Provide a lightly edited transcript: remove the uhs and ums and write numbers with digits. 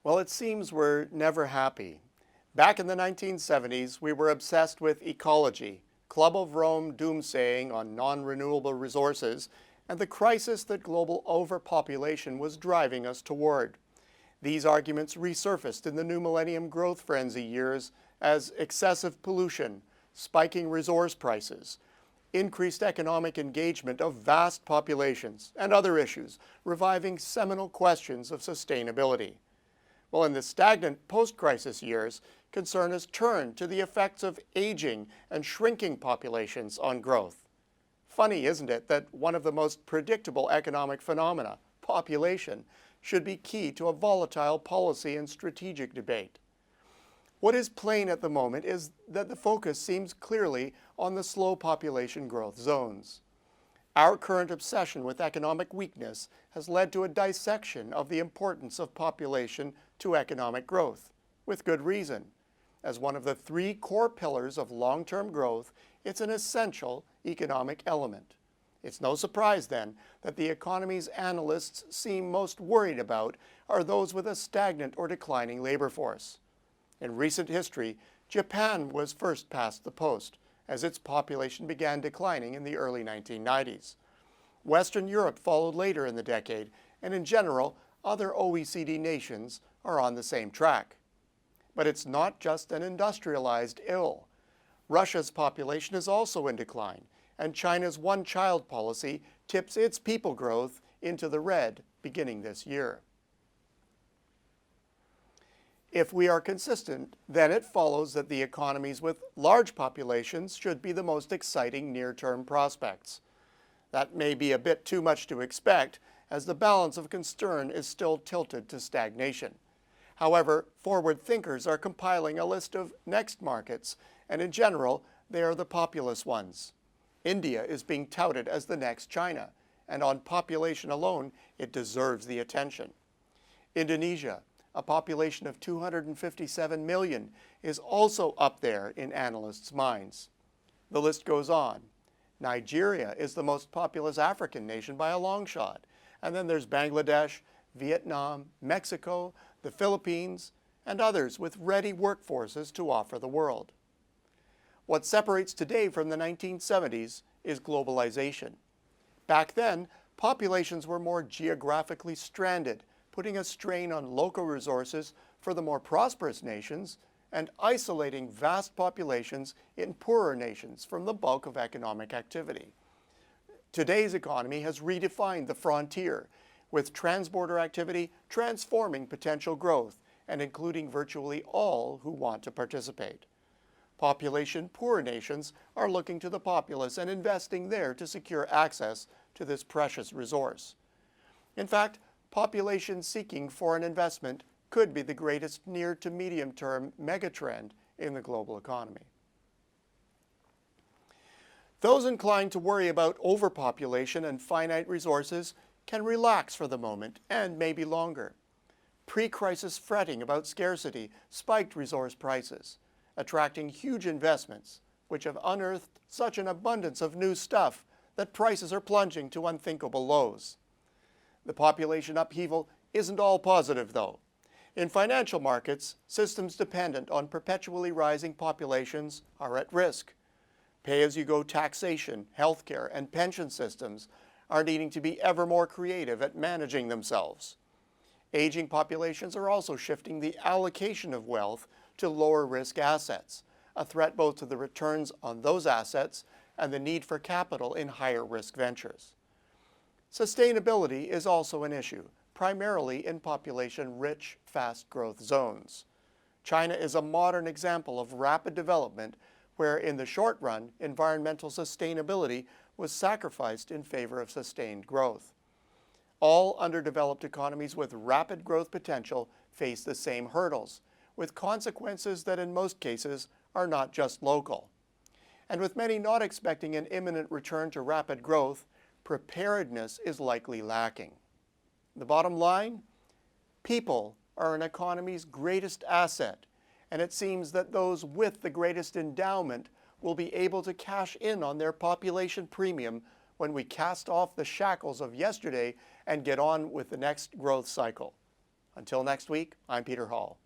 Well, it seems we're never happy. Back in the 1970s, we were obsessed with ecology, Club of Rome doomsaying on non-renewable resources, and the crisis that global overpopulation was driving us toward. These arguments resurfaced in the new millennium growth frenzy years as excessive pollution, spiking resource prices, increased economic engagement of vast populations, and other issues, reviving seminal questions of sustainability. Well, in the stagnant post-crisis years, concern has turned to the effects of aging and shrinking populations on growth. Funny, isn't it, that one of the most predictable economic phenomena, population, should be key to a volatile policy and strategic debate. What is plain at the moment is that the focus seems clearly on the slow population growth zones. Our current obsession with economic weakness has led to a dissection of the importance of population to economic growth, with good reason. As one of the three core pillars of long-term growth, it's an essential economic element. It's no surprise, then, that the economies analysts seem most worried about are those with a stagnant or declining labor force. In recent history, Japan was first past the post, as its population began declining in the early 1990s. Western Europe followed later in the decade, and in general, other OECD nations are on the same track. But it's not just an industrialized ill. Russia's population is also in decline, and China's one-child policy tips its people growth into the red beginning this year. If we are consistent, then it follows that the economies with large populations should be the most exciting near-term prospects. That may be a bit too much to expect, as the balance of concern is still tilted to stagnation. However, forward thinkers are compiling a list of next markets, and in general, they are the populous ones. India is being touted as the next China, and on population alone, it deserves the attention. Indonesia, a population of 257 million, is also up there in analysts' minds. The list goes on. Nigeria is the most populous African nation by a long shot. And then there's Bangladesh, Vietnam, Mexico, the Philippines, and others with ready workforces to offer the world. What separates today from the 1970s is globalization. Back then, populations were more geographically stranded, putting a strain on local resources for the more prosperous nations and isolating vast populations in poorer nations from the bulk of economic activity. Today's economy has redefined the frontier, with transborder activity transforming potential growth and including virtually all who want to participate. Population-poor nations are looking to the populace and investing there to secure access to this precious resource. In fact, population seeking foreign investment could be the greatest near to medium-term megatrend in the global economy. Those inclined to worry about overpopulation and finite resources can relax for the moment and maybe longer. Pre-crisis fretting about scarcity spiked resource prices, attracting huge investments, which have unearthed such an abundance of new stuff that prices are plunging to unthinkable lows. The population upheaval isn't all positive, though. In financial markets, systems dependent on perpetually rising populations are at risk. Pay-as-you-go taxation, healthcare, and pension systems are needing to be ever more creative at managing themselves. Aging populations are also shifting the allocation of wealth to lower-risk assets, a threat both to the returns on those assets and the need for capital in higher-risk ventures. Sustainability is also an issue, primarily in population-rich, fast-growth zones. China is a modern example of rapid development where, in the short run, environmental sustainability was sacrificed in favor of sustained growth. All underdeveloped economies with rapid growth potential face the same hurdles, with consequences that in most cases are not just local. And with many not expecting an imminent return to rapid growth, preparedness is likely lacking. The bottom line? People are an economy's greatest asset, and it seems that those with the greatest endowment will be able to cash in on their population premium when we cast off the shackles of yesterday and get on with the next growth cycle. Until next week, I'm Peter Hall.